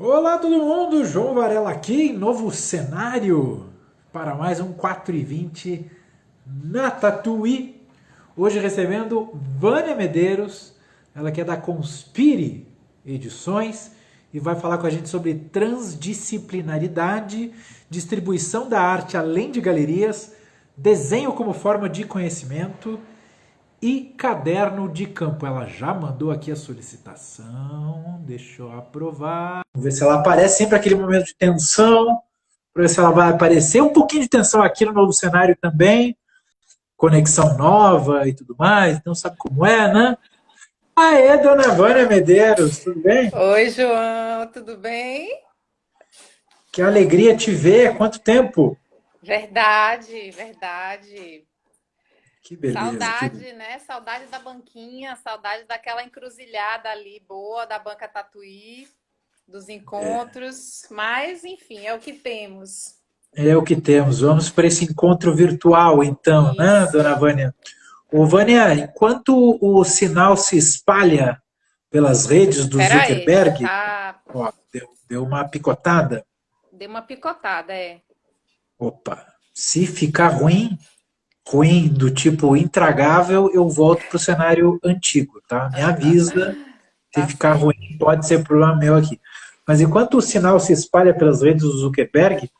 Olá todo mundo, João Varela aqui, novo cenário para mais um 4 e 20 na Tatuí. Hoje recebendo Vânia Medeiros, ela que é da Conspire Edições e vai falar com a gente sobre transdisciplinaridade, distribuição da arte além de galerias, desenho como forma de conhecimento e caderno de campo. Ela já mandou aqui a solicitação. Deixa eu aprovar. Vamos ver se ela aparece. Sempre aquele momento de tensão. Para ver se ela vai aparecer. Um pouquinho de tensão aqui no novo cenário também. Conexão nova e tudo mais. Então sabe como é, né? Aê, dona Vânia Medeiros, tudo bem? Oi, João, tudo bem? Que alegria te ver. Quanto tempo? Verdade, verdade. Que beleza, que beleza. Saudade, né? Saudade da banquinha, saudade daquela encruzilhada ali boa da banca Tatuí, dos encontros, mas enfim, é o que temos. É o que temos. Vamos para esse encontro virtual, então, né, dona Isso. Vânia? Ô, Vânia, enquanto o sinal se espalha pelas redes do Pera aí, Zuckerberg, tá, ó, deu uma picotada. deu uma picotada, é. Opa, se ficar ruim, ruim do tipo intragável, eu volto para o cenário antigo, tá? Me avisa. Se Tá ficar ruim, certo. pode ser problema meu aqui. Mas enquanto o sinal se espalha pelas redes do Zuckerberg,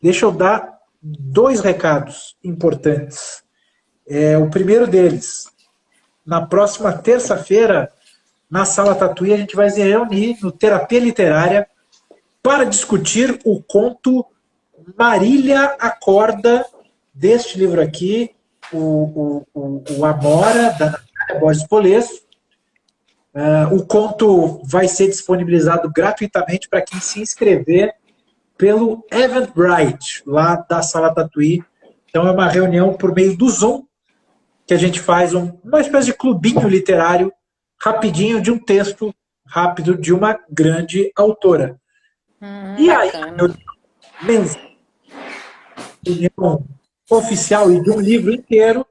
deixa eu dar dois recados importantes. O primeiro deles, na próxima terça-feira, na Sala Tatuí, a gente vai se reunir no Terapia Literária para discutir o conto Marília Acorda, deste livro aqui, o Amora, da Natália Borges Polesso. O conto vai ser disponibilizado gratuitamente para quem se inscrever pelo Eventbrite, lá da Sala Tatuí. Então é uma reunião por meio do Zoom, que a gente faz uma espécie de clubinho literário rapidinho de um texto rápido de uma grande autora. E aí, Bacana. reunião oficial e de um livro inteiro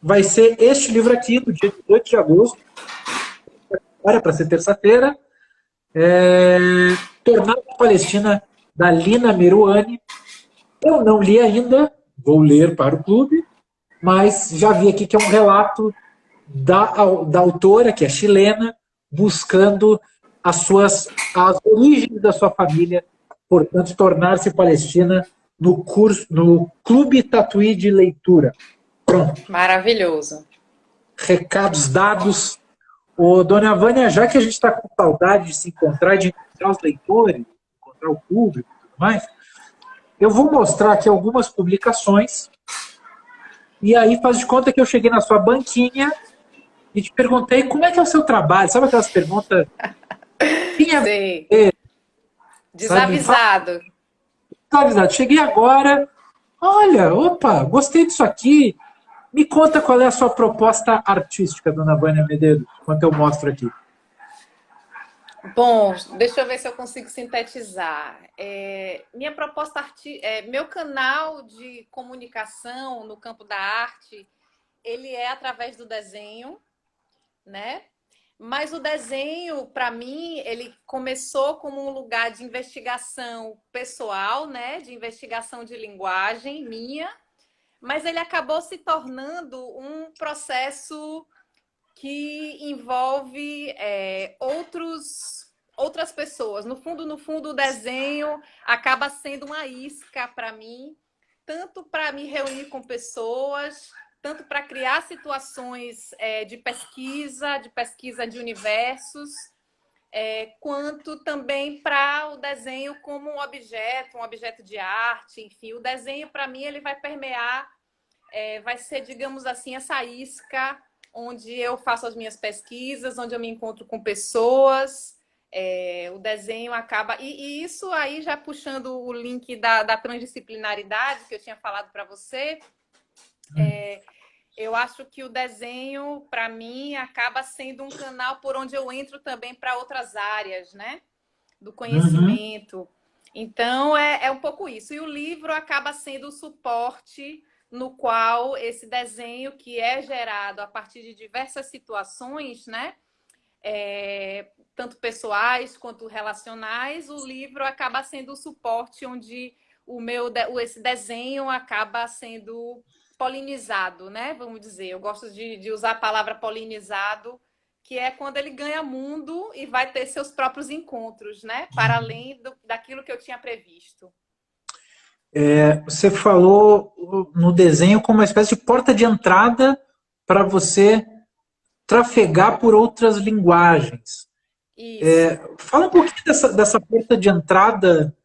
vai ser este livro aqui, no dia 18 de agosto, olha, para ser terça-feira, é, Tornado a Palestina, da Lina Meruane. Eu não li ainda, vou ler para o clube, mas já vi aqui que é um relato da autora, que é chilena, buscando as origens da sua família, portanto, tornar-se palestina no Clube Tatuí de Leitura. Pronto, Maravilhoso. recados dados. Ô, dona Vânia, já que a gente está com saudade de se encontrar, de encontrar os leitores, encontrar o público e tudo mais, eu vou mostrar aqui algumas publicações e aí faz de conta que eu cheguei na sua banquinha e te perguntei como é que é o seu trabalho. Sabe aquelas perguntas? Quem é Sei. você? Sabe? Fala, Desavisado. avisado. Cheguei agora. Olha, opa, gostei disso aqui. Me conta qual é a sua proposta artística, dona Vânia Medeiros, enquanto eu mostro aqui. Bom, deixa eu ver se eu consigo sintetizar. Minha proposta meu canal de comunicação no campo da arte, ele é através do desenho, né? Mas o desenho, para mim, ele começou como um lugar de investigação pessoal, né? De investigação de linguagem minha, mas ele acabou se tornando um processo que envolve outras pessoas. No fundo, o desenho acaba sendo uma isca para mim, tanto para me reunir com pessoas, tanto para criar situações de pesquisa de universos, quanto também para o desenho como um objeto de arte, enfim. O desenho, para mim, ele vai permear, vai ser, digamos assim, essa isca onde eu faço as minhas pesquisas, onde eu me encontro com pessoas. O desenho acaba. E isso aí, já puxando o link da transdisciplinaridade que eu tinha falado para você, eu acho que o desenho, para mim, acaba sendo um canal por onde eu entro também para outras áreas, né? Do Uhum, conhecimento. Então, é um pouco isso. E o livro acaba sendo o suporte no qual esse desenho, que é gerado a partir de diversas situações, né? tanto pessoais quanto relacionais, o livro acaba sendo o suporte onde esse desenho acaba sendo polinizado, né? Vamos dizer. Eu gosto de usar a palavra polinizado, que é quando ele ganha mundo e vai ter seus próprios encontros, né? Para além daquilo que eu tinha previsto. Você falou no desenho como uma espécie de porta de entrada para você trafegar por outras linguagens. Fala um pouquinho dessa porta de entrada.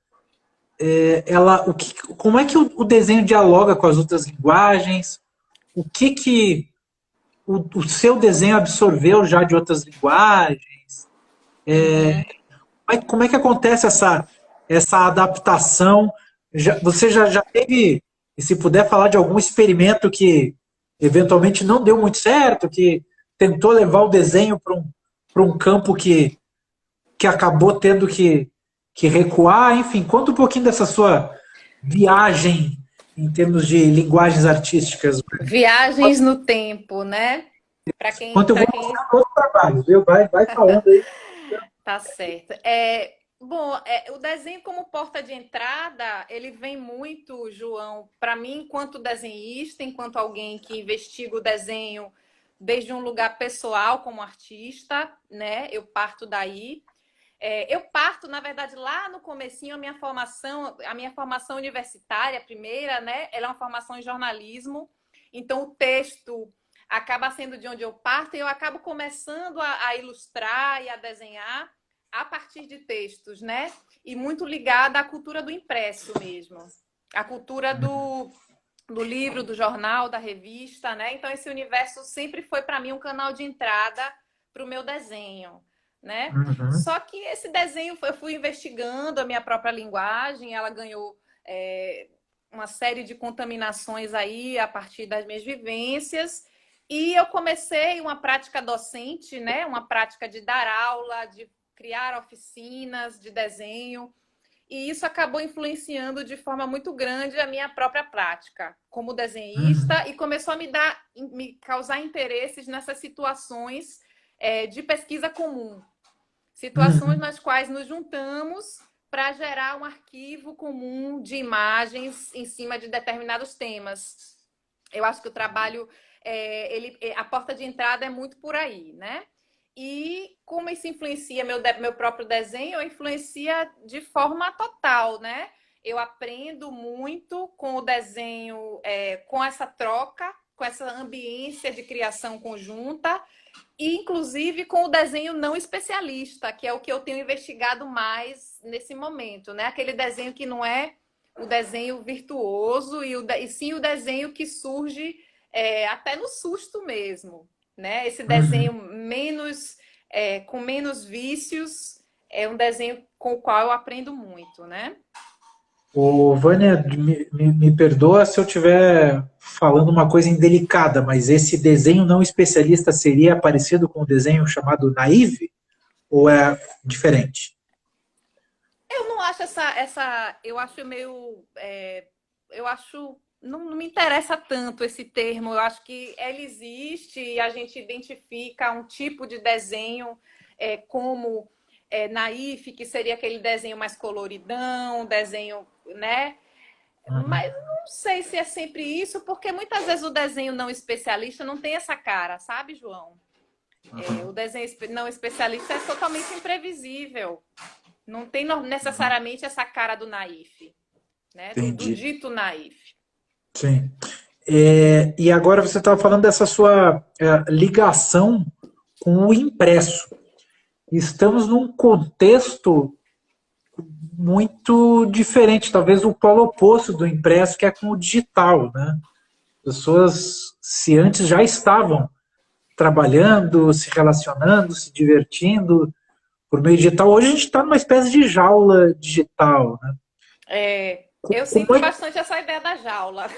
Como é que o desenho dialoga com as outras linguagens? O que o seu desenho absorveu já de outras linguagens? Como é que acontece essa adaptação? Você já teve, e se puder falar de algum experimento que eventualmente não deu muito certo, que tentou levar o desenho para um campo que acabou tendo que recuar? Enfim, conta um pouquinho dessa sua viagem em termos de linguagens artísticas. Viagens no tempo, né? Enquanto eu vou mostrar outro trabalho, viu? Vai falando aí. Tá certo. Bom, o desenho como porta de entrada, ele vem muito, João, para mim, enquanto desenhista, enquanto alguém que investiga o desenho desde um lugar pessoal como artista, né? Eu parto daí. Eu parto, na verdade, lá no comecinho, a minha formação universitária, primeira, né? Ela é uma formação em jornalismo, então o texto acaba sendo de onde eu parto e eu acabo começando a ilustrar e a desenhar a partir de textos, né? E muito ligada à cultura do impresso mesmo. A cultura do livro, do jornal, da revista, né? Então esse universo sempre foi para mim um canal de entrada para o meu desenho, né? Só que esse desenho, eu fui investigando a minha própria linguagem, ela ganhou uma série de contaminações aí a partir das minhas vivências. E eu comecei uma prática docente, né? Uma prática de dar aula, de criar oficinas de desenho, e isso acabou influenciando de forma muito grande a minha própria prática como desenhista e começou a me causar interesses nessas situações de pesquisa comum, situações nas quais nos juntamos para gerar um arquivo comum de imagens em cima de determinados temas. Eu acho que o trabalho, a porta de entrada é muito por aí, né? E como isso influencia meu próprio desenho, influencia de forma total, né? Eu aprendo muito com o desenho, com essa troca, com essa ambiência de criação conjunta, e inclusive com o desenho não especialista, que é o que eu tenho investigado mais nesse momento, né? Aquele desenho que não é o desenho virtuoso, e sim o desenho que surge até no susto mesmo. Né? Esse desenho com menos vícios é um desenho com o qual eu aprendo muito, né? Vânia, me perdoa se eu estiver falando uma coisa indelicada, mas esse desenho não especialista seria parecido com o desenho chamado Naive? Ou é diferente? Eu não acho eu acho meio... eu acho... Não me interessa tanto esse termo. Eu acho que ele existe e a gente identifica um tipo de desenho como naif, que seria aquele desenho mais coloridão, desenho, né? Mas não sei se é sempre isso, porque muitas vezes o desenho não especialista não tem essa cara, sabe, João? O desenho não especialista é totalmente imprevisível. Não tem necessariamente essa cara do naif, né? Do dito naif. Sim. E agora você estava falando dessa sua ligação com o impresso. Estamos num contexto muito diferente, talvez o polo oposto do impresso, que é com o digital, né? Pessoas, se antes já estavam trabalhando, se relacionando, se divertindo por meio digital, hoje a gente está numa espécie de jaula digital, né? Eu sinto bastante essa ideia da jaula.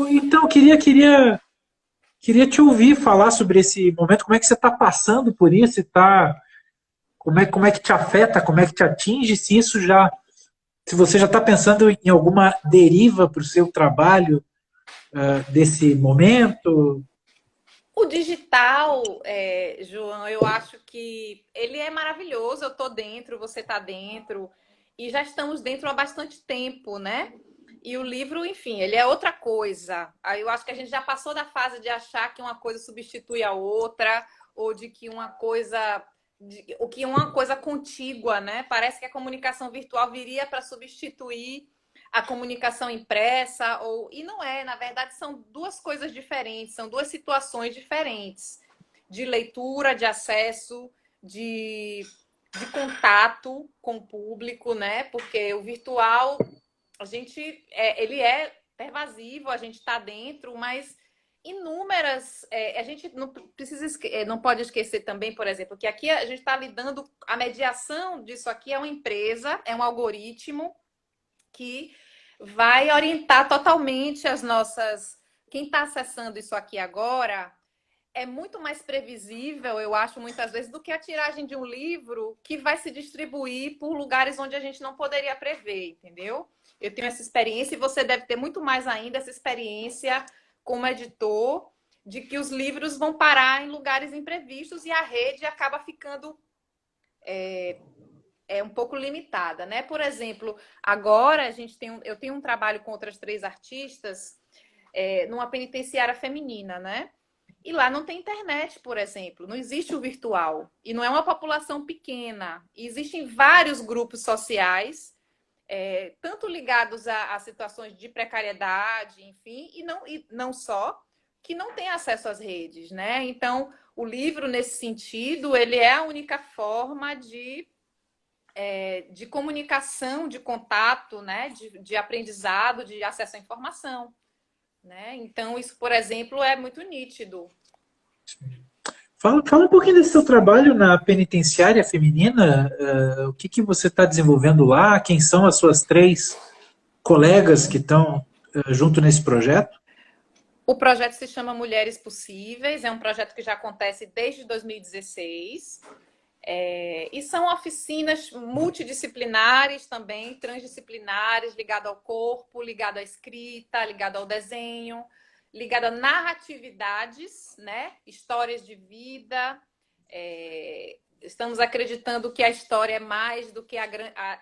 Então, queria te ouvir falar sobre esse momento, como é que você está passando por isso, como é que te afeta, como é que te atinge, se você já está pensando em alguma deriva para o seu trabalho desse momento. O digital, João, eu acho que ele é maravilhoso. Eu estou dentro, você está dentro, e já estamos dentro há bastante tempo, né? E o livro, enfim, ele é outra coisa. Aí eu acho que a gente já passou da fase de achar que uma coisa substitui a outra, ou de que uma coisa, ou que uma coisa contígua, né? Parece que a comunicação virtual viria para substituir a comunicação impressa, e não é, na verdade, são duas coisas diferentes, são duas situações diferentes de leitura, de acesso, de contato com o público, né? Porque o virtual, ele é pervasivo, a gente está dentro, mas inúmeras, a gente não pode esquecer também, por exemplo, que aqui a gente está lidando, a mediação disso aqui é uma empresa, é um algoritmo que vai orientar totalmente as nossas. Quem está acessando isso aqui agora é muito mais previsível, eu acho, muitas vezes, do que a tiragem de um livro que vai se distribuir por lugares onde a gente não poderia prever, entendeu? Eu tenho essa experiência e você deve ter muito mais ainda essa experiência como editor, de que os livros vão parar em lugares imprevistos e a rede acaba ficando um pouco limitada, né? Por exemplo, agora eu tenho um trabalho com outras 3 artistas numa penitenciária feminina, né? E lá não tem internet, por exemplo, não existe o virtual. E não é uma população pequena. E existem vários grupos sociais, tanto ligados a situações de precariedade, enfim, e não só, que não têm acesso às redes, né? Então, o livro, nesse sentido, ele é a única forma de comunicação, de contato, né? De aprendizado, de acesso à informação. Né? Então, isso, por exemplo, é muito nítido. Fala um pouquinho desse seu trabalho na penitenciária feminina. O que você está desenvolvendo lá? Quem são as suas 3 colegas que estão junto nesse projeto? O projeto se chama Mulheres Possíveis, é um projeto que já acontece desde 2016. E são oficinas multidisciplinares também, transdisciplinares, ligado ao corpo, ligado à escrita, ligado ao desenho, ligado a narratividades, né? Histórias de vida. Estamos acreditando que a história é mais do que a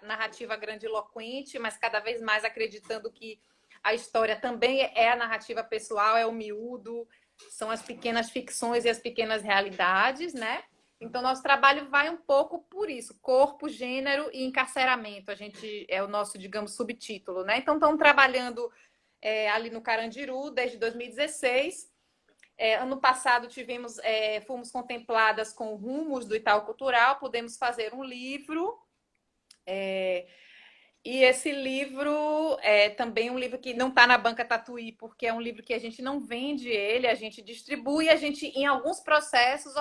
narrativa grandiloquente, mas cada vez mais acreditando que a história também é a narrativa pessoal, é o miúdo, são as pequenas ficções e as pequenas realidades, né? Então, nosso trabalho vai um pouco por isso, corpo, gênero e encarceramento. A gente é o nosso, digamos, subtítulo, né? Então, estamos trabalhando ali no Carandiru desde 2016. Ano passado fomos contempladas com Rumos do Itaú Cultural, pudemos fazer um livro. E esse livro é também um livro que não está na banca Tatuí, porque é um livro que a gente não vende ele, a gente distribui, a gente, em alguns processos,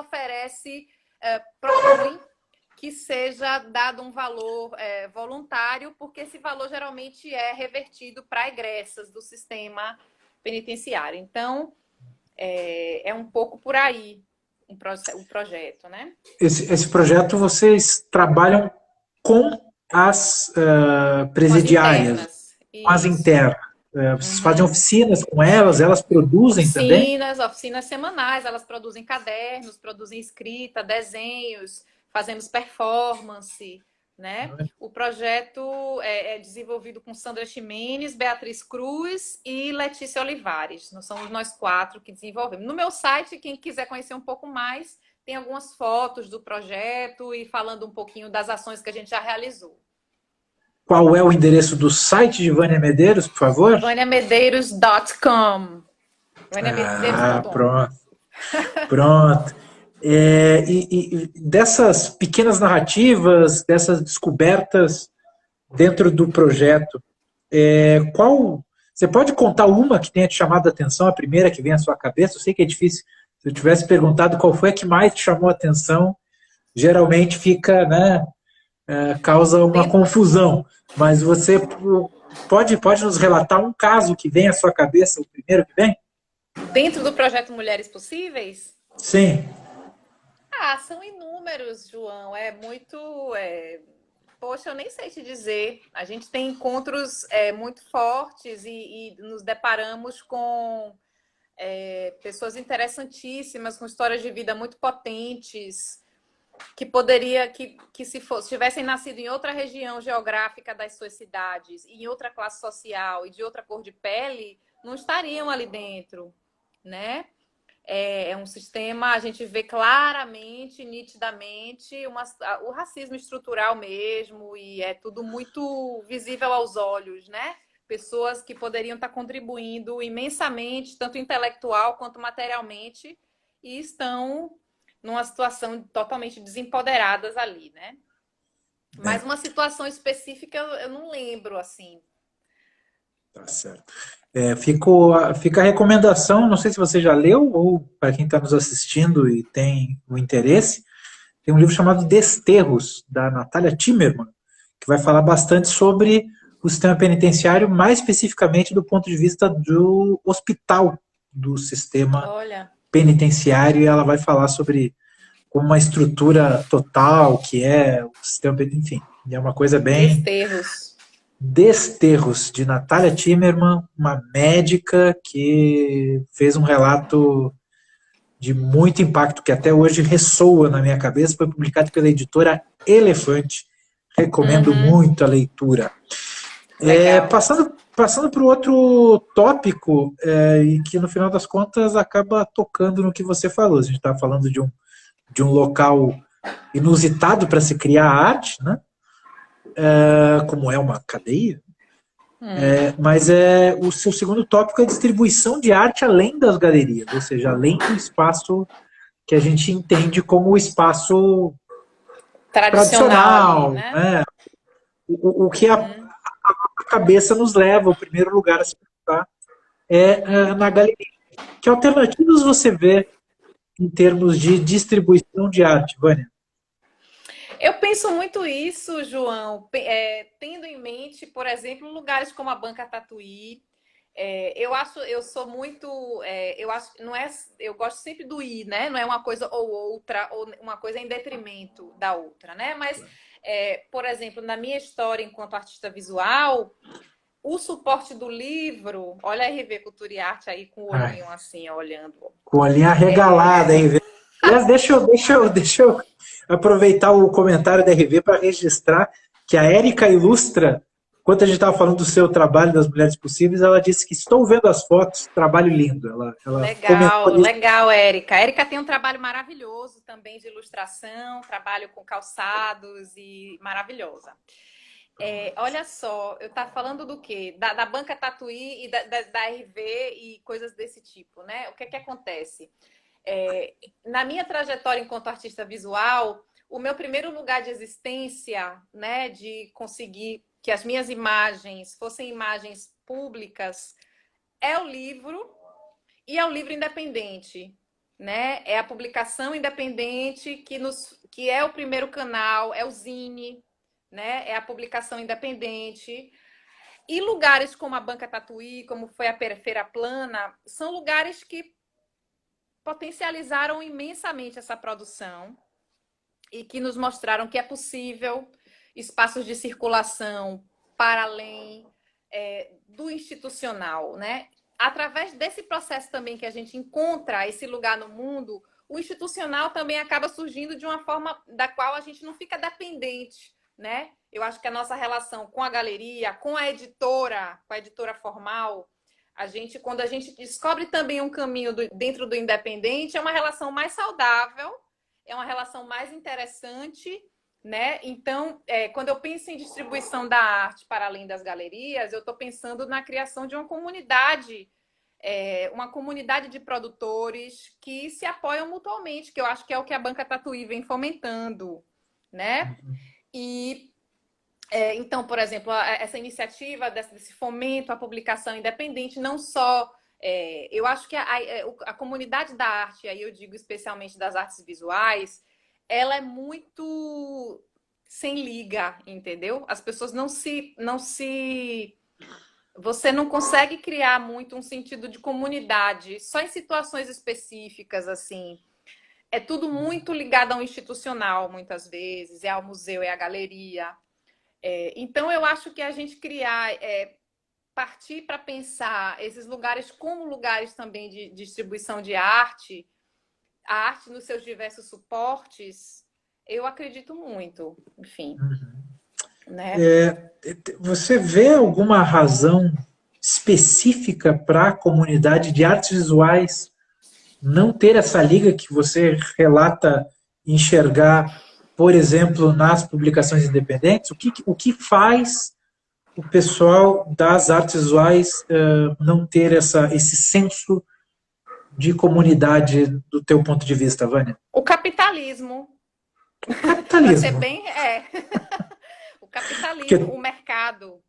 propõe que seja dado um valor voluntário, porque esse valor geralmente é revertido para egressas do sistema penitenciário. Então, é um pouco por aí o projeto, né? Esse projeto vocês trabalham com as Com as presidiárias, internas. com as Isso. internas. Vocês fazem oficinas com elas, elas produzem também? Oficinas semanais, elas produzem cadernos, produzem escrita, desenhos, fazemos performance, né? O projeto é desenvolvido com Sandra Ximenes, Beatriz Cruz e Letícia Olivares. Nós somos nós 4 que desenvolvemos. No meu site, quem quiser conhecer um pouco mais, tem algumas fotos do projeto e falando um pouquinho das ações que a gente já realizou. Qual é o endereço do site de Vânia Medeiros, por favor? vaniamedeiros.com Pronto. Pronto. E dessas pequenas narrativas, dessas descobertas dentro do projeto, qual. Você pode contar uma que tenha te chamado a atenção, a primeira que vem à sua cabeça? Eu sei que é difícil. Se eu tivesse perguntado qual foi a que mais te chamou a atenção, geralmente fica, né, causa uma confusão. Mas você pode nos relatar um caso que vem à sua cabeça, o primeiro que vem? Dentro do projeto Mulheres Possíveis? Sim. São inúmeros, João. É muito. Poxa, eu nem sei te dizer. A gente tem encontros muito fortes e nos deparamos com pessoas interessantíssimas, com histórias de vida muito potentes, que poderia, que se tivessem nascido em outra região geográfica das suas cidades, em outra classe social e de outra cor de pele, não estariam ali dentro, né? É um sistema, a gente vê claramente, nitidamente, o racismo estrutural mesmo, e é tudo muito visível aos olhos, né? Pessoas que poderiam estar contribuindo imensamente, tanto intelectual quanto materialmente, e estão numa situação totalmente desempoderadas ali, né? Mas uma situação específica eu não lembro, assim. Tá certo. Fica a recomendação, não sei se você já leu, ou para quem está nos assistindo e tem o interesse, tem um livro chamado Desterros, da Natália Timmerman, que vai falar bastante sobre o sistema penitenciário, mais especificamente do ponto de vista do hospital do sistema Olha, penitenciário, e ela vai falar sobre como uma estrutura total que é o sistema penitenciário, enfim, é uma coisa bem. Desterros. Desterros, de Natália Timmerman, uma médica que fez um relato de muito impacto, que até hoje ressoa na minha cabeça, foi publicado pela editora Elefante. Recomendo muito a leitura. Legal. Passando para o outro tópico, e que no final das contas acaba tocando no que você falou. A gente está falando de um local inusitado para se criar arte, né? Como é uma cadeia, mas o seu segundo tópico é a distribuição de arte além das galerias, ou seja, além do espaço que a gente entende como o espaço Tradicional ali, tradicional, né? né? O que a cabeça nos leva, o primeiro lugar a se pensar na galeria. Que alternativas você vê em termos de distribuição de arte, Vânia? Eu penso muito isso, João, tendo em mente, por exemplo, lugares como a Banca Tatuí. Eu sou muito, eu acho, não é, eu gosto sempre do ir, né? Não é uma coisa ou outra, ou uma coisa em detrimento da outra, né? Mas, por exemplo, na minha história enquanto artista visual, o suporte do livro, olha a RV Cultura e Arte aí com o Ai, olhinho assim, olhando. com a linha arregalada, hein? Aliás, deixa eu aproveitar o comentário da RV para registrar que a Érica Ilustra, enquanto a gente estava falando do seu trabalho das Mulheres Possíveis, ela disse que estou vendo as fotos, trabalho lindo. Ela comentou Legal, isso. legal, Érica. A Érica tem um trabalho maravilhoso também de ilustração, trabalho com calçados e maravilhosa. Olha só, eu estava falando do quê? Da Banca Tatuí e da RV e coisas desse tipo, né? O que é que acontece? Na minha trajetória enquanto artista visual, o meu primeiro lugar de existência, né, de conseguir que as minhas imagens fossem imagens públicas, é o livro e é o livro independente, né? É a publicação independente que é o primeiro canal, é o Zine, né? É a publicação independente. E lugares como a Banca Tatuí, como foi a Feira Plana, são lugares que potencializaram imensamente essa produção e que nos mostraram que é possível espaços de circulação para além do institucional, né? Através desse processo também que a gente encontra esse lugar no mundo, o institucional também acaba surgindo de uma forma da qual a gente não fica dependente, né? Eu acho que a nossa relação com a galeria, com a editora formal, quando a gente descobre também um caminho dentro do independente, é uma relação mais saudável, é uma relação mais interessante, né? Então, quando eu penso em distribuição da arte para além das galerias, eu estou pensando na criação de uma comunidade de produtores que se apoiam mutuamente, que eu acho que é o que a Banca Tatuí vem fomentando, né? E então, por exemplo, essa iniciativa desse fomento à publicação independente, não só. Eu acho que a comunidade da arte, aí eu digo especialmente das artes visuais, ela é muito sem liga, entendeu? As pessoas você não consegue criar muito um sentido de comunidade, só em situações específicas, assim. É tudo muito ligado ao institucional, muitas vezes, é ao museu, é à galeria. Então, eu acho que a gente criar partir para pensar esses lugares como lugares também de distribuição de a arte nos seus diversos suportes, eu acredito muito, enfim, né? Você vê alguma razão específica para a comunidade de artes visuais não ter essa liga que você relata enxergar, por exemplo, nas publicações independentes? O que faz o pessoal das artes visuais não ter esse senso de comunidade do teu ponto de vista, Vânia? O capitalismo. Para ser Capitalismo. bem, o capitalismo, Porque... o mercado.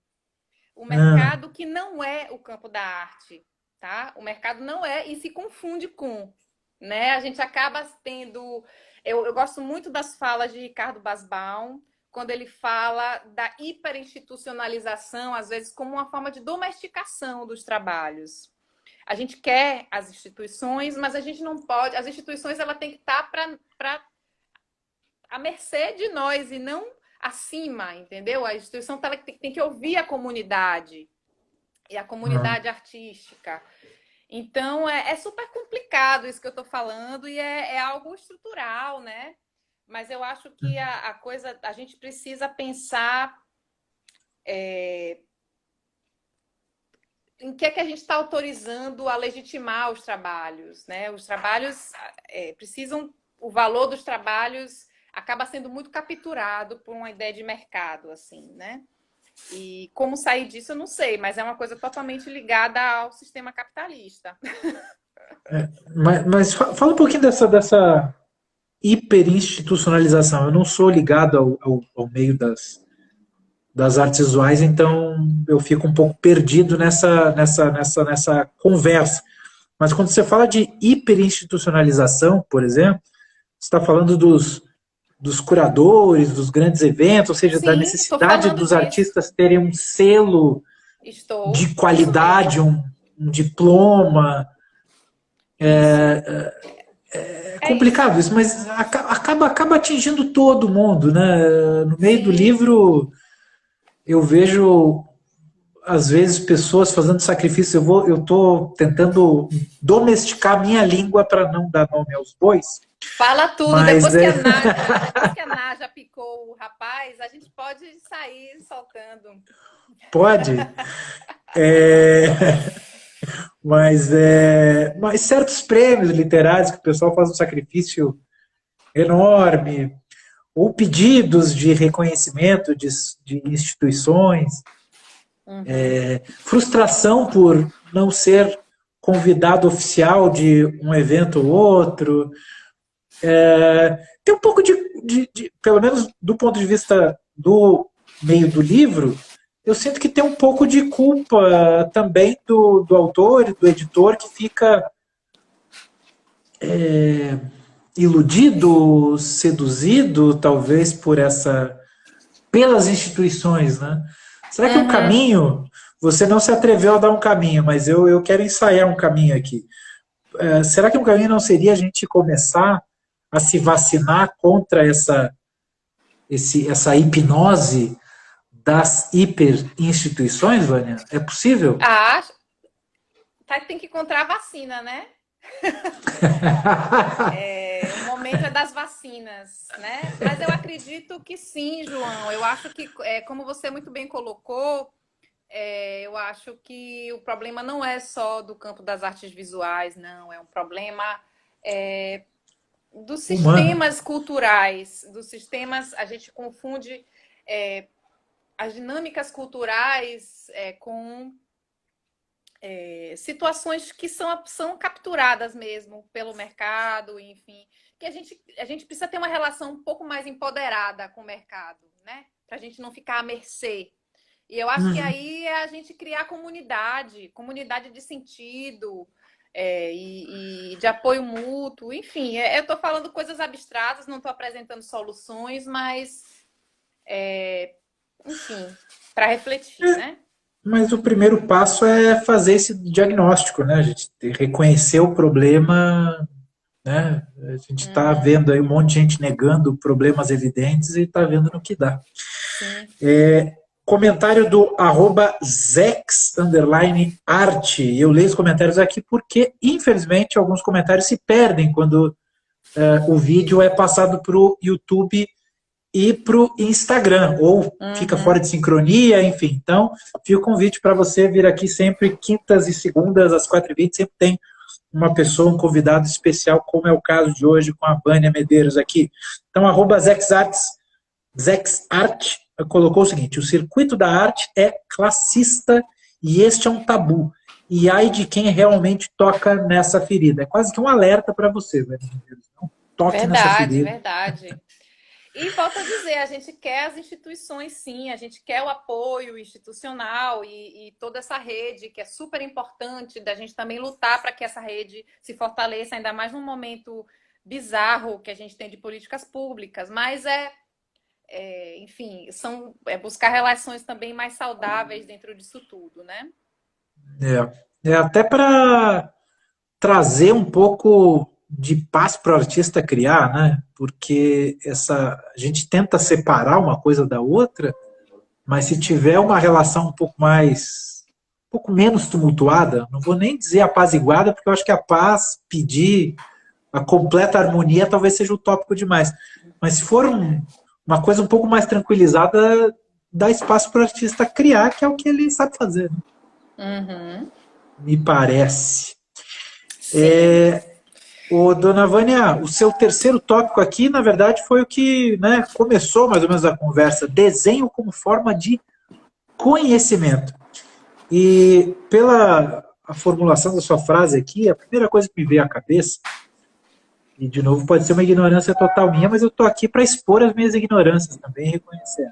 O mercado que não é o campo da arte, tá? O mercado não é e se confunde com, né? A gente acaba tendo... Eu gosto muito das falas de Ricardo Basbaum, quando ele fala da hiperinstitucionalização, às vezes como uma forma de domesticação dos trabalhos. A gente quer as instituições, mas a gente não pode... As instituições ela tem que estar para à mercê de nós e não acima, entendeu? A instituição tem que ouvir a comunidade e a comunidade artística. Então, é super complicado isso que eu estou falando e é algo estrutural, né? Mas eu acho que a gente precisa pensar em que é que a gente está autorizando a legitimar os trabalhos, né? Os trabalhos precisam... O valor dos trabalhos acaba sendo muito capturado por uma ideia de mercado, assim, né? E como sair disso, eu não sei, mas é uma coisa totalmente ligada ao sistema capitalista. Mas fala um pouquinho dessa hiperinstitucionalização. Eu não sou ligado ao meio das artes visuais, então eu fico um pouco perdido nessa conversa. Mas quando você fala de hiperinstitucionalização, por exemplo, você está falando dos curadores, dos grandes eventos, ou seja, da necessidade dos artistas terem um selo de qualidade, um diploma. É complicado isso, mas acaba atingindo todo mundo, né? No meio do livro, eu vejo, às vezes, pessoas fazendo sacrifício. Eu estou tentando domesticar a minha língua para não dar nome aos bois. Fala tudo, mas, depois que a Nádia picou o rapaz, a gente pode sair soltando. Pode. Mas certos prêmios literários que o pessoal faz um sacrifício enorme, ou pedidos de reconhecimento de instituições, frustração por não ser convidado oficial de um evento ou outro. Tem um pouco pelo menos do ponto de vista do meio do livro, eu sinto que tem um pouco de culpa também do autor e do editor, que fica iludido, seduzido, talvez, pelas instituições, né? Será que o caminho... Você não se atreveu a dar um caminho, mas eu quero ensaiar um caminho aqui. Será que um caminho não seria a gente começar a se vacinar contra essa hipnose das hiperinstituições, Vânia? É possível? Tem que encontrar a vacina, né? O momento é das vacinas, né? Mas eu acredito que sim, João. Eu acho que, como você muito bem colocou, eu acho que o problema não é só do campo das artes visuais, não. É um problema dos sistemas culturais, dos sistemas... A gente confunde as dinâmicas culturais com situações que são capturadas mesmo pelo mercado, enfim. Que a gente precisa ter uma relação um pouco mais empoderada com o mercado, né? Para a gente não ficar à mercê. E eu acho que aí é a gente criar comunidade de sentido e de apoio mútuo. Enfim, eu estou falando coisas abstratas, não estou apresentando soluções, mas, enfim, para refletir, né? Mas o primeiro passo é fazer esse diagnóstico, né? A gente reconhecer o problema, né? A gente está vendo aí um monte de gente negando problemas evidentes e está vendo no que dá. Comentário do @zex_art. Eu leio os comentários aqui porque, infelizmente, alguns comentários se perdem quando o vídeo é passado para o YouTube e para o Instagram, ou fica fora de sincronia, enfim. Então, fica o convite para você vir aqui sempre, quintas e segundas, às 4h20, sempre tem uma pessoa, um convidado especial, como é o caso de hoje com a Vânia Medeiros aqui. Então, @ZexArt colocou o seguinte: o circuito da arte é classista e este é um tabu. E ai de quem realmente toca nessa ferida. É quase que um alerta para você, Vânia Medeiros. Não toque nessa Verdade, ferida. verdade. E volto a dizer, a gente quer as instituições, sim, a gente quer o apoio institucional e toda essa rede, que é super importante, da gente também lutar para que essa rede se fortaleça, ainda mais num momento bizarro que a gente tem de políticas públicas, mas enfim, buscar relações também mais saudáveis dentro disso tudo, né? É até para trazer um pouco de paz para o artista criar, né? Porque a gente tenta separar uma coisa da outra, mas se tiver uma relação um pouco menos tumultuada, não vou nem dizer apaziguada, porque eu acho que a paz, pedir a completa harmonia, talvez seja utópico demais. Mas se for uma coisa um pouco mais tranquilizada, dá espaço para o artista criar, que é o que ele sabe fazer, né? Me parece. Dona Vânia, o seu terceiro tópico aqui, na verdade, foi o que, né, começou mais ou menos a conversa: desenho como forma de conhecimento. E pela a formulação da sua frase aqui, a primeira coisa que me veio à cabeça, e de novo pode ser uma ignorância total minha, mas eu estou aqui para expor as minhas ignorâncias também e reconhecer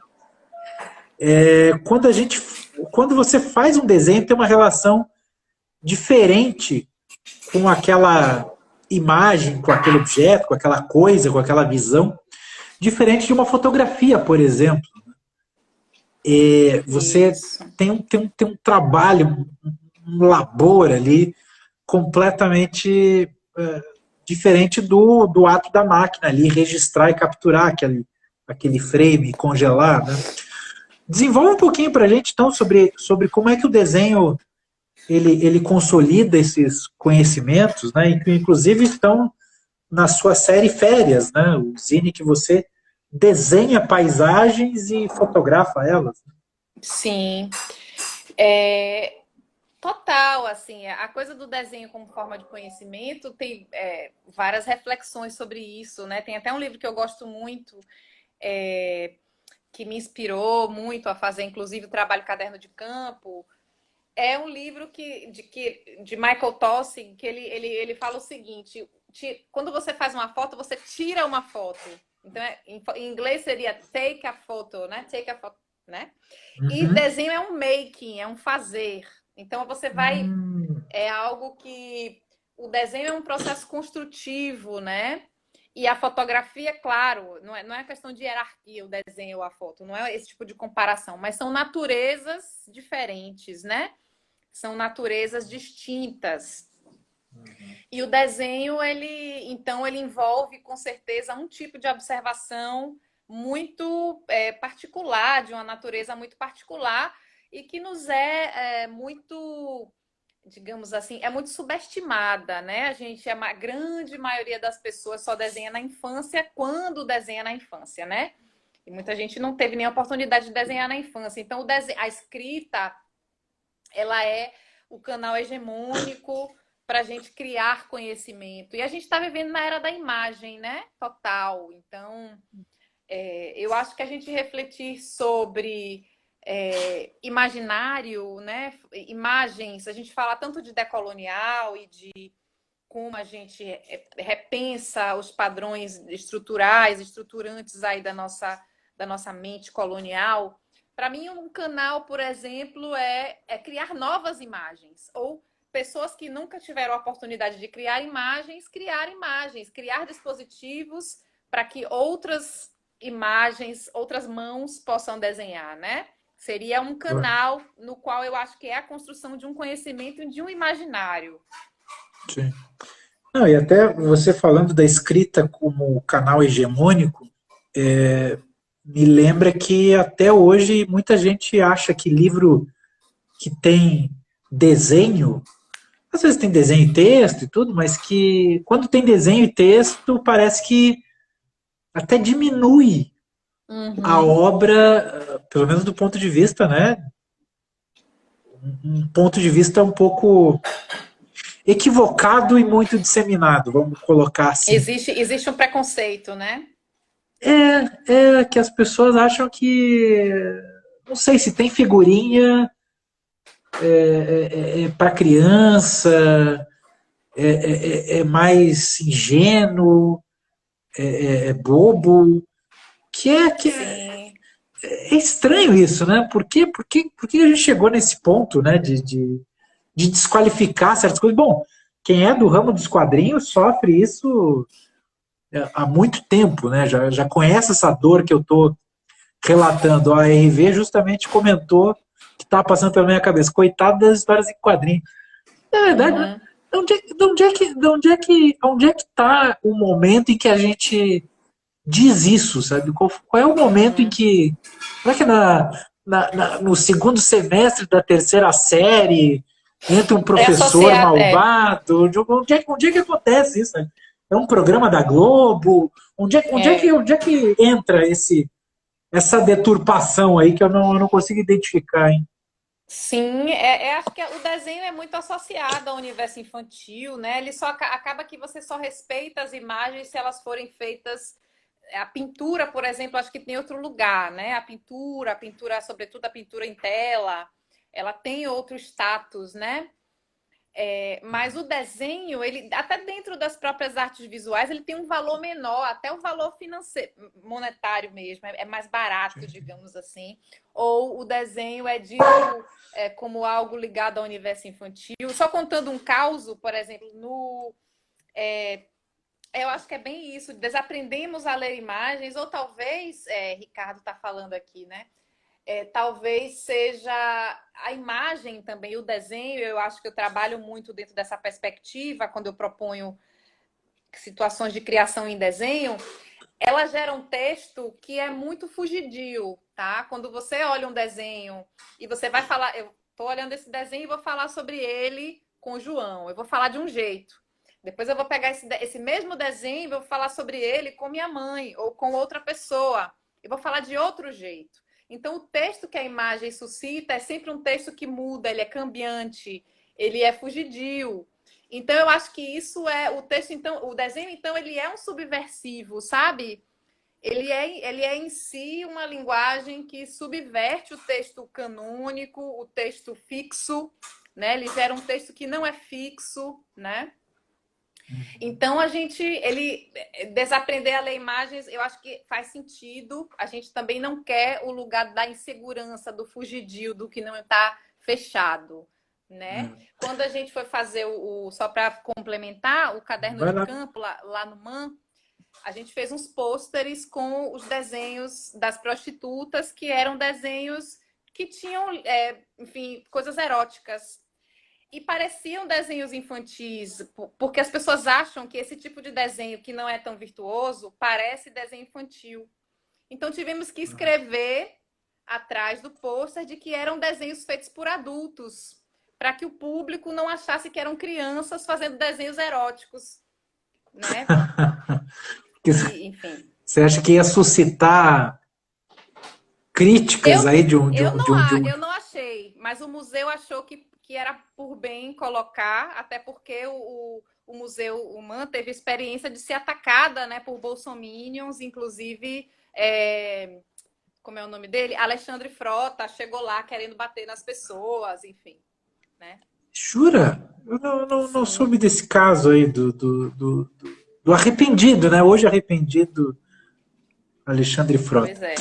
elas. Quando você faz um desenho, tem uma relação diferente com aquela imagem, com aquele objeto, com aquela coisa, com aquela visão, diferente de uma fotografia, por exemplo. Você tem um trabalho, um labor ali completamente diferente do ato da máquina ali, registrar e capturar aquele frame, congelar, né? Desenvolve um pouquinho para a gente, então, sobre como é que o desenho ele consolida esses conhecimentos, né, e que inclusive estão na sua série Férias, né, o zine que você desenha paisagens e fotografa elas. Sim. Total, assim, a coisa do desenho como forma de conhecimento tem várias reflexões sobre isso, né? Tem até um livro que eu gosto muito, que me inspirou muito a fazer, inclusive, o trabalho Caderno de Campo. É um livro de Michael Tossing, que ele fala o seguinte: quando você faz uma foto, você tira uma foto. Então, em inglês seria take a photo, né? Take a photo, né? E desenho é um making, é um fazer. Então, você vai... É algo que... O desenho é um processo construtivo, né? E a fotografia, claro, não é questão de hierarquia, o desenho ou a foto, não é esse tipo de comparação, mas são naturezas diferentes, né? São naturezas distintas. E o desenho, ele envolve, com certeza, um tipo de observação muito particular, de uma natureza muito particular, e que nos muito, digamos assim, é muito subestimada, né? A grande maioria das pessoas só desenha na infância quando desenha na infância, né? E muita gente não teve nem a oportunidade de desenhar na infância. Então, a escrita, ela é o canal hegemônico para a gente criar conhecimento. E a gente está vivendo na era da imagem, né? Total. Então, eu acho que a gente refletir sobre imaginário, né? Imagens, a gente fala tanto de decolonial e de como a gente repensa os padrões estruturais, estruturantes aí da nossa mente colonial. Para mim, um canal, por exemplo, é criar novas imagens, ou pessoas que nunca tiveram a oportunidade de criar imagens, criar dispositivos para que outras imagens, outras mãos possam desenhar, né? Seria um canal no qual eu acho que é a construção de um conhecimento e de um imaginário. Sim. Não, e até você falando da escrita como canal hegemônico, me lembra que até hoje muita gente acha que livro que tem desenho, às vezes tem desenho e texto e tudo, mas que quando tem desenho e texto parece que até diminui a obra, pelo menos do ponto de vista, né? Um ponto de vista um pouco equivocado e muito disseminado, vamos colocar assim. Existe um preconceito, né? É que as pessoas acham que, não sei se tem figurinha para criança, é mais ingênuo, é bobo, Sim. é estranho isso, né? Por que a gente chegou nesse ponto, né, de desqualificar certas coisas? Bom, quem é do ramo dos quadrinhos sofre isso há muito tempo, né? Já conhece essa dor que eu estou relatando. A RV justamente comentou que está passando pela minha cabeça. Coitado das histórias em quadrinhos. Na verdade, né? Onde é que está o momento em que a gente diz isso, sabe? Qual é o momento em que... Será que no segundo semestre da terceira série entra um professor associado, malvado? Onde é que acontece isso? Né? É um programa da Globo? Onde é que entra essa deturpação aí que eu não consigo identificar, hein? Sim, acho que o desenho é muito associado ao universo infantil, né? Ele só acaba que você só respeita as imagens se elas forem feitas. A pintura, por exemplo, acho que tem outro lugar, né? A pintura, sobretudo a pintura em tela, ela tem outro status, né? Mas o desenho, ele até dentro das próprias artes visuais, ele tem um valor menor, até o valor financeiro, monetário mesmo, é mais barato, digamos assim. Ou o desenho é dito como algo ligado ao universo infantil. Só contando um caso, por exemplo, eu acho que é bem isso, desaprendemos a ler imagens, ou talvez, Ricardo está falando aqui, né? Talvez seja a imagem também, o desenho. Eu acho que eu trabalho muito dentro dessa perspectiva quando eu proponho situações de criação em desenho. Ela gera um texto que é muito fugidio, tá? Quando você olha um desenho e você vai falar, eu estou olhando esse desenho e vou falar sobre ele com o João, eu vou falar de um jeito. Depois eu vou pegar esse mesmo desenho e vou falar sobre ele com minha mãe ou com outra pessoa. Eu vou falar de outro jeito. Então, o texto que a imagem suscita é sempre um texto que muda, ele é cambiante, ele é fugidio. Então, eu acho que isso é o texto. Então, o desenho, então, ele é um subversivo, sabe? Ele é em si uma linguagem que subverte o texto canônico, o texto fixo, né? Ele gera um texto que não é fixo, né? Então, ele desaprender a ler imagens, eu acho que faz sentido. A gente também não quer o lugar da insegurança, do fugidio, do que não está fechado, né? Quando a gente foi fazer só para complementar, o caderno de campo lá no MAN, a gente fez uns pôsteres com os desenhos das prostitutas, que eram desenhos que tinham, enfim, coisas eróticas. E pareciam desenhos infantis, porque as pessoas acham que esse tipo de desenho que não é tão virtuoso parece desenho infantil. Então tivemos que escrever atrás do pôster de que eram desenhos feitos por adultos, para que o público não achasse que eram crianças fazendo desenhos eróticos, né? Enfim. Você acha que ia suscitar críticas aí de um... Eu não achei, mas o museu achou que era por bem colocar, até porque o museu Human teve experiência de ser atacada, né, por bolsominions, inclusive, como é o nome dele? Alexandre Frota chegou lá querendo bater nas pessoas, enfim, né? Jura? Eu não soube desse caso aí do arrependido, né? Hoje arrependido Alexandre Frota. Pois é.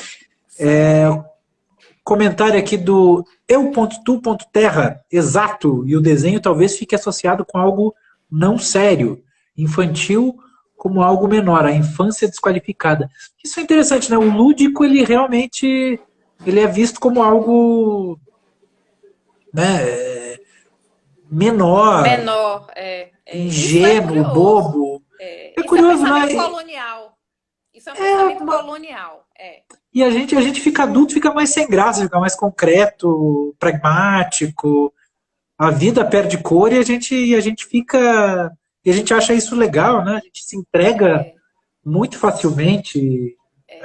Comentário aqui do eu.tu.terra, exato, e o desenho talvez fique associado com algo não sério, infantil como algo menor, a infância desqualificada. Isso é interessante, né? O lúdico, ele realmente ele é visto como algo, né, menor, ingênuo, bobo. É curioso, um pensamento né? colonial. Isso é um pensamento colonial. E a gente fica adulto, fica mais sem graça, fica mais concreto, pragmático. A vida perde cor e a gente fica. E a gente acha isso legal, né? A gente se entrega É, muito facilmente.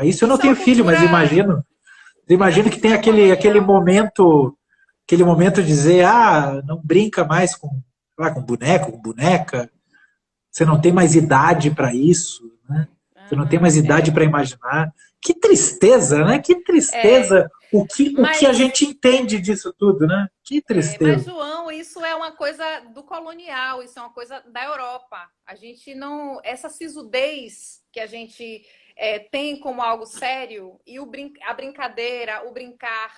Isso eu não isso é uma tenho filho, mas cultura. imagino que Isso tem é aquele colonial. momento, de dizer, não brinca mais com boneco, com boneca. Você não tem mais idade para isso, né? Você não tem Aham, mais idade para imaginar. Que tristeza, né? Que é. tristeza o que a Mas gente entende disso tudo, né? Que Mas, tristeza. João, isso é uma coisa do colonial, isso é uma coisa da Europa. A gente não. Essa sisudez que a gente tem como algo sério, e a brincadeira, o brincar,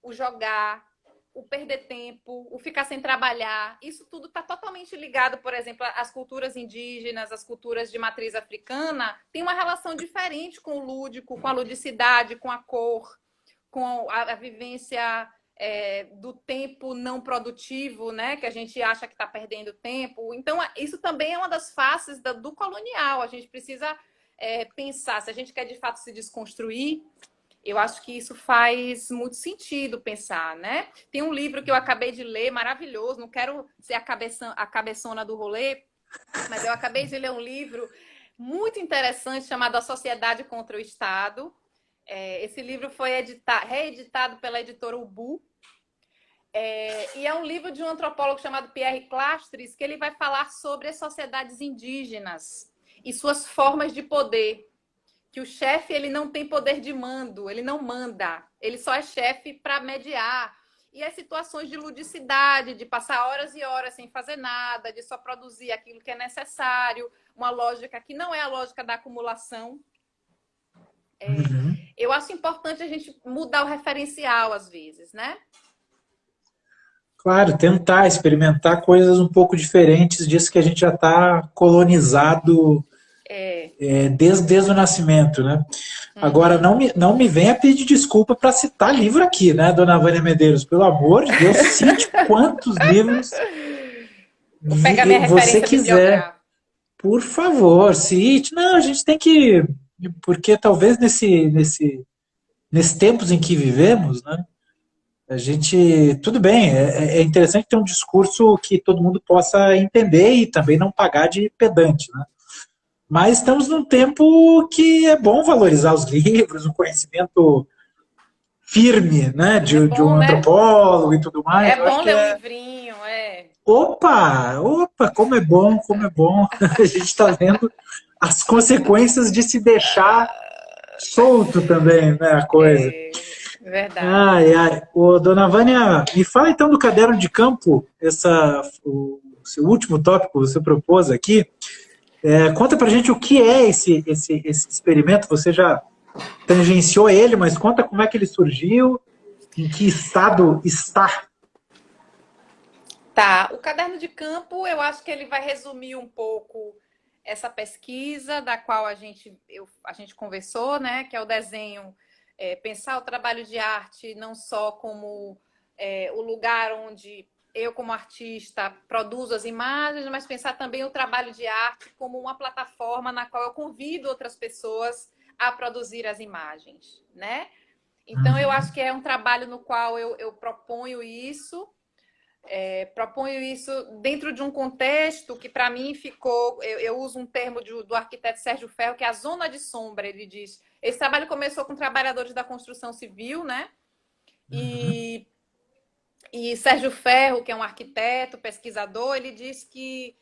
o jogar, o perder tempo, o ficar sem trabalhar, isso tudo está totalmente ligado, por exemplo, às culturas indígenas, às culturas de matriz africana, tem uma relação diferente com o lúdico, com a ludicidade, com a cor, com a vivência do tempo não produtivo, né? Que a gente acha que está perdendo tempo. Então, isso também é uma das faces do colonial. A gente precisa pensar, se a gente quer de fato se desconstruir, eu acho que isso faz muito sentido pensar, né? Tem um livro que eu acabei de ler, maravilhoso, não quero ser a cabeçona do rolê, mas eu acabei de ler um livro muito interessante chamado A Sociedade contra o Estado. Esse livro foi reeditado pela editora Ubu. E é um livro de um antropólogo chamado Pierre Clastres, que ele vai falar sobre as sociedades indígenas e suas formas de poder. Que o chefe ele não tem poder de mando, ele não manda, ele só é chefe para mediar. E as situações de ludicidade, de passar horas e horas sem fazer nada, de só produzir aquilo que é necessário, uma lógica que não é a lógica da acumulação. Uhum. Eu acho importante a gente mudar o referencial às vezes, né? Claro, tentar experimentar coisas um pouco diferentes disso que a gente já está colonizado É, desde o nascimento, né? Agora, uhum. não me venha pedir desculpa para citar livro aqui, né, dona Vânia Medeiros? Pelo amor de Deus, cite quantos livros Vou pegar minha você referência quiser. bibliográfica. Por favor, cite. Não, a gente tem que. Porque talvez nesses tempos em que vivemos, né? A gente. Tudo bem, é interessante ter um discurso que todo mundo possa entender e também não pagar de pedante, né? Mas estamos num tempo que é bom valorizar os livros, o conhecimento firme, né, É de bom, um né? antropólogo e tudo mais. É Eu acho bom que ler um é. livrinho, é. Opa, opa, como é bom, como é bom. A gente está vendo as consequências de se deixar solto também, né, a coisa. Verdade. Ai, ai. Ô, dona Vânia, me fala então do caderno de campo, o seu último tópico que você propôs aqui. Conta pra gente o que é esse experimento. Você já tangenciou ele, mas conta como é que ele surgiu, em que estado está. Tá, o caderno de campo, eu acho que ele vai resumir um pouco essa pesquisa da qual a gente conversou, né? Que é o desenho, pensar o trabalho de arte não só como o lugar onde eu, como artista, produzo as imagens, mas pensar também o trabalho de arte como uma plataforma na qual eu convido outras pessoas a produzir as imagens, né? Então, eu acho Uhum. que é um trabalho no qual eu proponho isso. Proponho isso dentro de um contexto que, para mim, ficou. Eu uso um termo do arquiteto Sérgio Ferro, que é a zona de sombra. Ele diz: esse trabalho começou com trabalhadores da construção civil, né? Uhum. E, e Sérgio Ferro, que é um arquiteto, pesquisador, ele diz que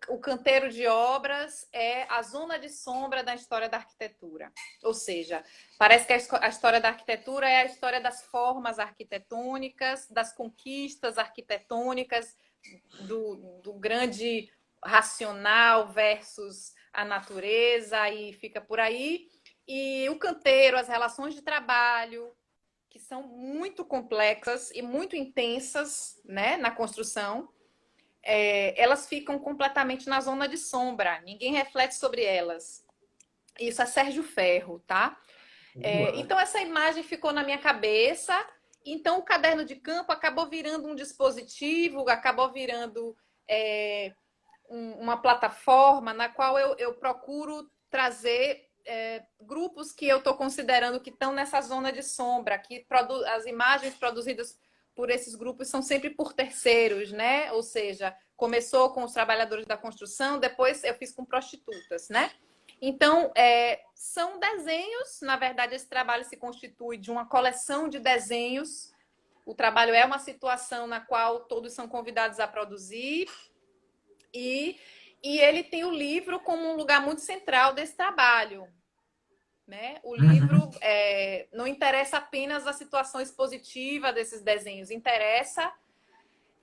o canteiro de obras é a zona de sombra da história da arquitetura. Ou seja, parece que a história da arquitetura é a história das formas arquitetônicas, das conquistas arquitetônicas, do grande racional versus a natureza, e fica por aí. E o canteiro, as relações de trabalho, que são muito complexas e muito intensas, né, na construção, elas ficam completamente na zona de sombra. Ninguém reflete sobre elas. Isso é Sérgio Ferro, tá? Então essa imagem ficou na minha cabeça. Então o caderno de campo acabou virando um dispositivo, acabou virando uma plataforma na qual eu procuro trazer grupos que eu estou considerando que estão nessa zona de sombra, que as imagens produzidas por esses grupos são sempre por terceiros, né? Ou seja, começou com os trabalhadores da construção, depois eu fiz com prostitutas, né? Então, são desenhos, na verdade, esse trabalho se constitui de uma coleção de desenhos. O trabalho é uma situação na qual todos são convidados a produzir e ele tem o livro como um lugar muito central desse trabalho. Né? O livro não interessa apenas a situação expositiva desses desenhos, interessa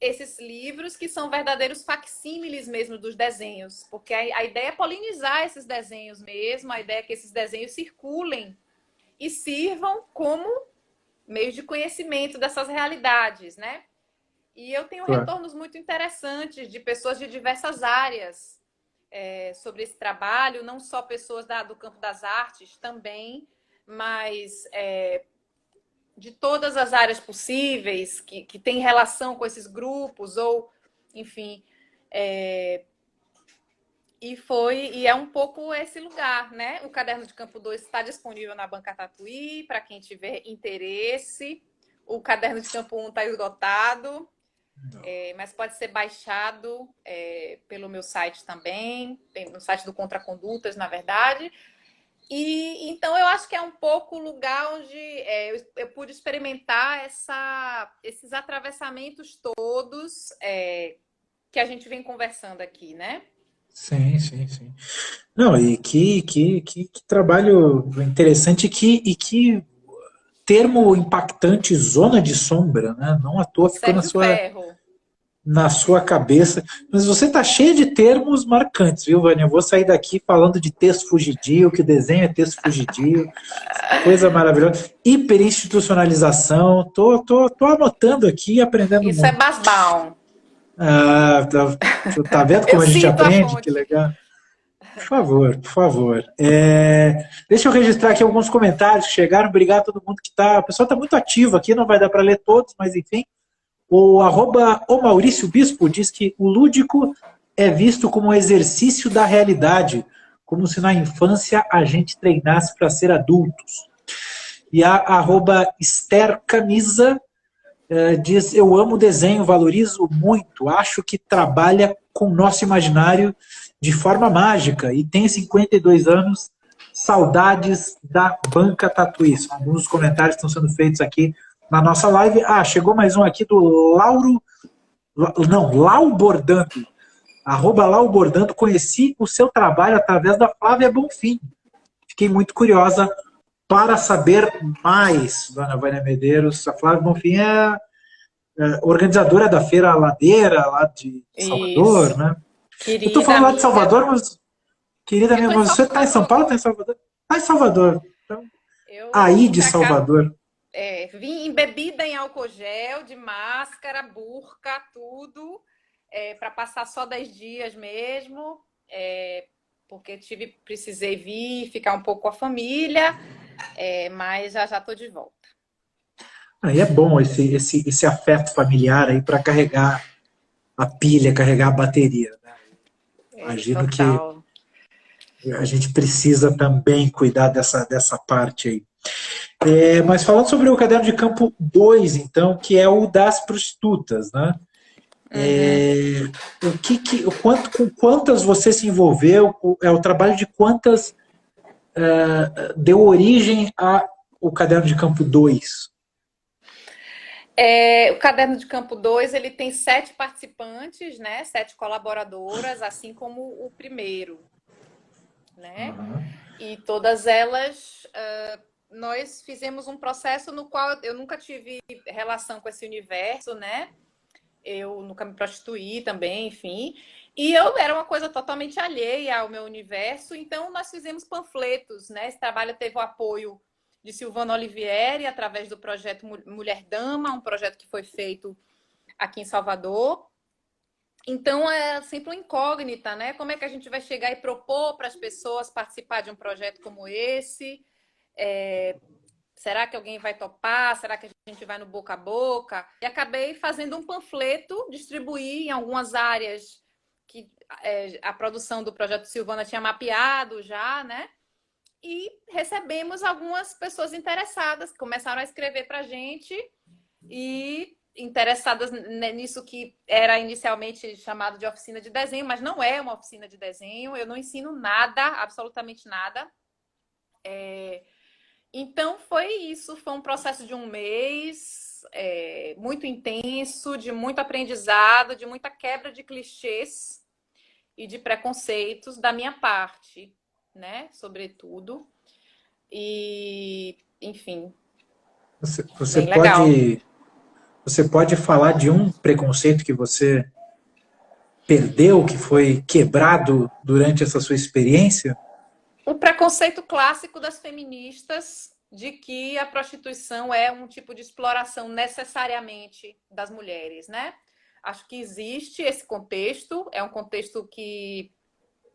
esses livros que são verdadeiros facsímiles mesmo dos desenhos, porque a ideia é polinizar esses desenhos mesmo, a ideia é que esses desenhos circulem e sirvam como meio de conhecimento dessas realidades, né? E eu tenho retornos muito interessantes de pessoas de diversas áreas sobre esse trabalho, não só pessoas do campo das artes também, mas de todas as áreas possíveis que têm relação com esses grupos, ou, enfim. E é um pouco esse lugar, né? O Caderno de Campo 2 está disponível na Banca Tatuí, para quem tiver interesse. O Caderno de Campo 1 está esgotado. Mas pode ser baixado pelo meu site também, no site do Contra Condutas, na verdade. E então eu acho que é um pouco o lugar onde eu pude experimentar esses atravessamentos todos que a gente vem conversando aqui, né? Sim, sim, sim. Não, e que trabalho interessante e que termo impactante, zona de sombra, né? Não à toa ficou Sérgio Ferro. na sua cabeça. Mas você está cheio de termos marcantes, viu, Vânia? Eu vou sair daqui falando de texto fugidio, que o desenho é texto fugidio, coisa maravilhosa. Hiperinstitucionalização, tô anotando aqui e aprendendo Isso é muito. Basbaum. Ah, tá vendo como Eu a gente cito a aprende? Que fonte. legal. Por favor, por favor. Deixa eu registrar aqui alguns comentários que chegaram. Obrigado a todo mundo que está. O pessoal está muito ativo aqui, não vai dar para ler todos, mas enfim. O Maurício Bispo diz que o lúdico é visto como um exercício da realidade, como se na infância a gente treinasse para ser adultos. E a Esther Camisa diz: eu amo desenho, valorizo muito, acho que trabalha com o nosso imaginário de forma mágica e tem 52 anos, saudades da Banca Tatuí. São alguns dos comentários que estão sendo feitos aqui na nossa live. Chegou mais um aqui do Lau Bordando. @Lau Bordando. Conheci o seu trabalho através da Flávia Bonfim. Fiquei muito curiosa para saber mais, dona Vânia Medeiros. A Flávia Bonfim é organizadora da Feira Ladeira, lá de Salvador, Isso. né? Querida Eu estou falando lá de amiga. Salvador, mas, querida Eu minha, tô em você está em São Paulo ou está em Salvador? Está em Salvador. Então, Eu aí vim de para cá, Salvador. vim embebida em álcool gel, de máscara, burca, tudo, para passar só 10 dias mesmo, porque precisei vir, ficar um pouco com a família, mas já estou de volta. Aí é bom esse afeto familiar aí para carregar a pilha, carregar a bateria. Né? Imagino que Total. a gente precisa também cuidar dessa parte aí. Mas falando sobre o Caderno de Campo 2, então, que é o das prostitutas, né? Com quantas você se envolveu? O trabalho de quantas deu origem ao Caderno de Campo 2? O Caderno de Campo 2, ele tem 7 participantes, né? 7 colaboradoras, assim como o primeiro, né? E todas elas, nós fizemos um processo no qual eu nunca tive relação com esse universo, né? Eu nunca me prostituí também, enfim. E eu era uma coisa totalmente alheia ao meu universo, então nós fizemos panfletos, né? Esse trabalho teve o apoio de Silvana Olivieri, através do projeto Mulher Dama, um projeto que foi feito aqui em Salvador. Então, é sempre uma incógnita, né? Como é que a gente vai chegar e propor para as pessoas participar de um projeto como esse? Será que alguém vai topar? Será que a gente vai no boca a boca? E acabei fazendo um panfleto, distribuí em algumas áreas que a produção do projeto Silvana tinha mapeado já, né? e recebemos algumas pessoas interessadas que começaram a escrever para a gente e interessadas nisso que era inicialmente chamado de oficina de desenho, mas não é uma oficina de desenho, eu não ensino nada, absolutamente nada. Então foi isso, foi um processo de um mês, muito intenso, de muito aprendizado, de muita quebra de clichês e de preconceitos da minha parte, né? Sobretudo. E, enfim, Você, você bem legal. pode, você pode falar de um preconceito que você perdeu, que foi quebrado durante essa sua experiência? O preconceito clássico das feministas de que a prostituição é um tipo de exploração necessariamente das mulheres, né? Acho que existe esse contexto, é um contexto que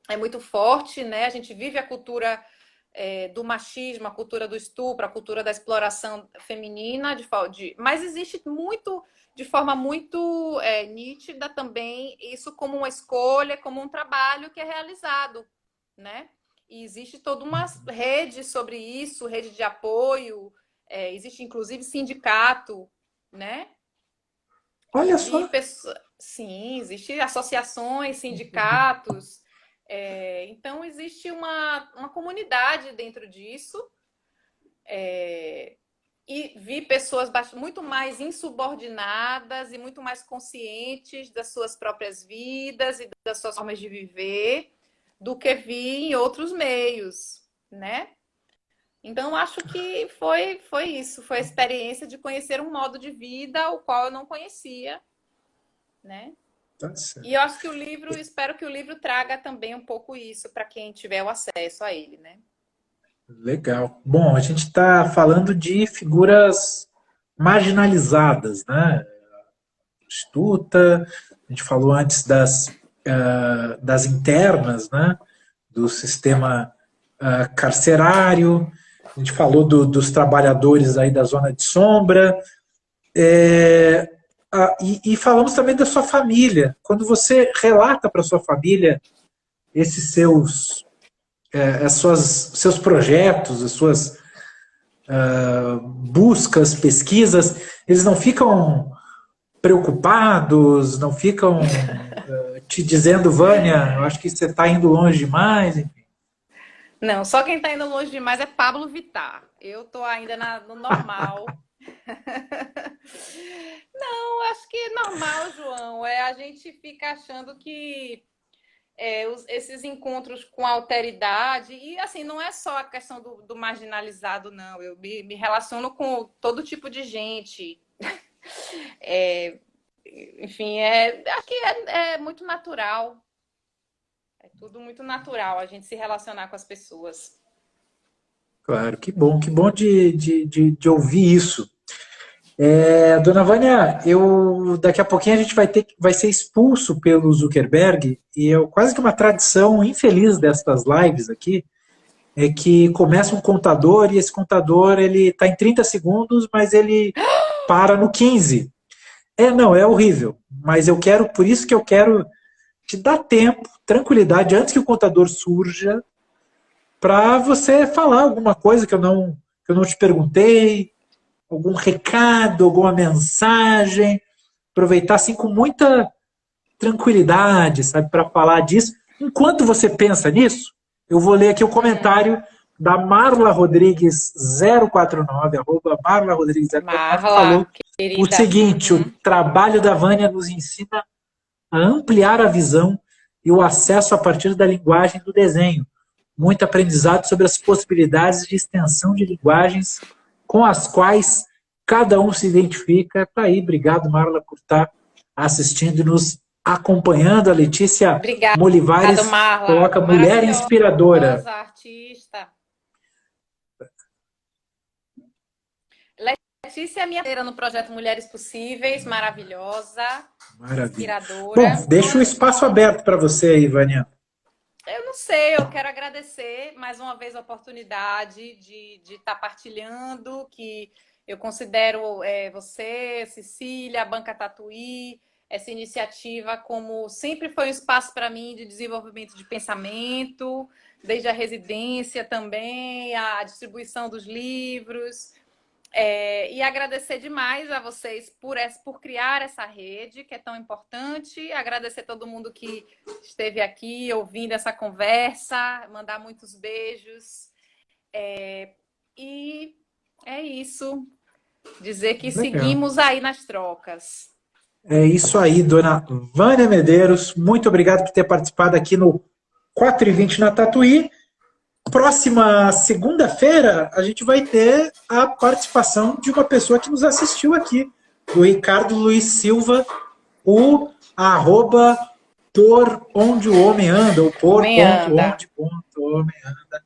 é muito forte, né? A gente vive a cultura do machismo, a cultura do estupro, a cultura da exploração feminina, mas existe muito, de forma muito nítida também, isso como uma escolha, como um trabalho que é realizado, né? E existe toda uma rede sobre isso, rede de apoio, existe inclusive sindicato, né? E Olha vi só. pessoas. Sim, existem associações, sindicatos. Então, existe uma comunidade dentro disso. E vi pessoas muito mais insubordinadas e muito mais conscientes das suas próprias vidas e das suas formas de viver do que vi em outros meios, né? Então, acho que foi isso. Foi a experiência de conhecer um modo de vida o qual eu não conhecia, né? Tá certo. E eu acho que o livro, espero que o livro traga também um pouco isso para quem tiver o acesso a ele, né? Legal. Bom, a gente está falando de figuras marginalizadas, né? Prostituta, a gente falou antes das internas, né? Do sistema carcerário, a gente falou dos trabalhadores aí da zona de sombra, e falamos também da sua família. Quando você relata para sua família esses seus projetos, as suas buscas, pesquisas, eles não ficam preocupados, não ficam te dizendo, Vânia, eu acho que você está indo longe demais. Não, só quem está indo longe demais é Pablo Vittar. Eu tô ainda no normal. Não, acho que é normal, João. A gente fica achando que esses encontros com alteridade, e assim, não é só a questão do marginalizado, não. Eu me relaciono com todo tipo de gente. É, enfim, acho que é muito natural. É tudo muito natural a gente se relacionar com as pessoas. Claro, que bom de ouvir isso. Dona Vânia, daqui a pouquinho a gente vai ser expulso pelo Zuckerberg, e quase que uma tradição infeliz destas lives aqui é que começa um contador e esse contador ele está em 30 segundos, mas ele para no 15. Não, é horrível, mas por isso que eu quero te dar tempo, tranquilidade, antes que o contador surja, para você falar alguma coisa que eu não te perguntei, algum recado, alguma mensagem, aproveitar assim com muita tranquilidade, sabe, para falar disso. Enquanto você pensa nisso, eu vou ler aqui o comentário da Marla Rodrigues 049, Marla Rodrigues 049, que falou Marla, o querida. seguinte: o trabalho da Vânia nos ensina a ampliar a visão e o acesso a partir da linguagem do desenho. Muito aprendizado sobre as possibilidades de extensão de linguagens com as quais cada um se identifica. Tá aí, obrigado, Marla, por estar assistindo e nos acompanhando. A Letícia Obrigada, Molivares Marla. coloca mulher inspiradora. Maravilhosa artista. Letícia é minha parceira no projeto Mulheres Possíveis, maravilhosa, Maravilha. Bom, inspiradora. deixa o espaço aberto para você aí, Vânia. Eu não sei, eu quero agradecer mais uma vez a oportunidade de estar partilhando, que eu considero você, Cecília, a Banca Tatuí, essa iniciativa, como sempre foi um espaço para mim de desenvolvimento de pensamento, desde a residência também, a distribuição dos livros. E agradecer demais a vocês por criar essa rede, que é tão importante. Agradecer a todo mundo que esteve aqui ouvindo essa conversa, mandar muitos beijos. E é isso. Dizer que Legal. seguimos aí nas trocas. É isso aí, dona Vânia Medeiros. Muito obrigado por ter participado aqui no 4h20 na Tatuí. Próxima segunda-feira, a gente vai ter a participação de uma pessoa que nos assistiu aqui, do Ricardo Luiz Silva, o @por onde o homem anda, ou por ponto homem anda.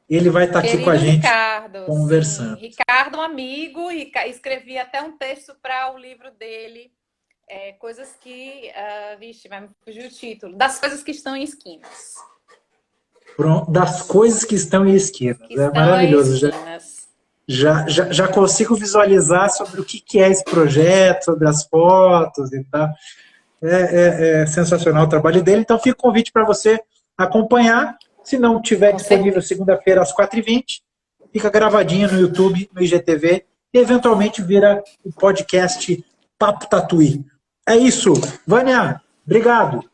Ele vai estar aqui com a gente, Ricardo, conversando. Sim. Ricardo, um amigo, escrevi até um texto para o livro dele, coisas que... vixe, vai me fugir o título. Das coisas que estão em esquinas. Das coisas que estão em esquinas. É maravilhoso. Já consigo visualizar sobre o que é esse projeto, sobre as fotos e tal. É sensacional o trabalho dele. Então, fica o convite para você acompanhar. Se não tiver disponível segunda-feira às 4h20, fica gravadinha no YouTube, no IGTV, e eventualmente vira o podcast Papo Tatuí. É isso. Vânia, obrigado.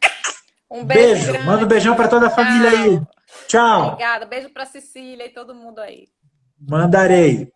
Um beijo. Grande. Manda um beijão para toda a família aí. Tchau. Obrigada. Beijo para Cecília e todo mundo aí. Mandarei.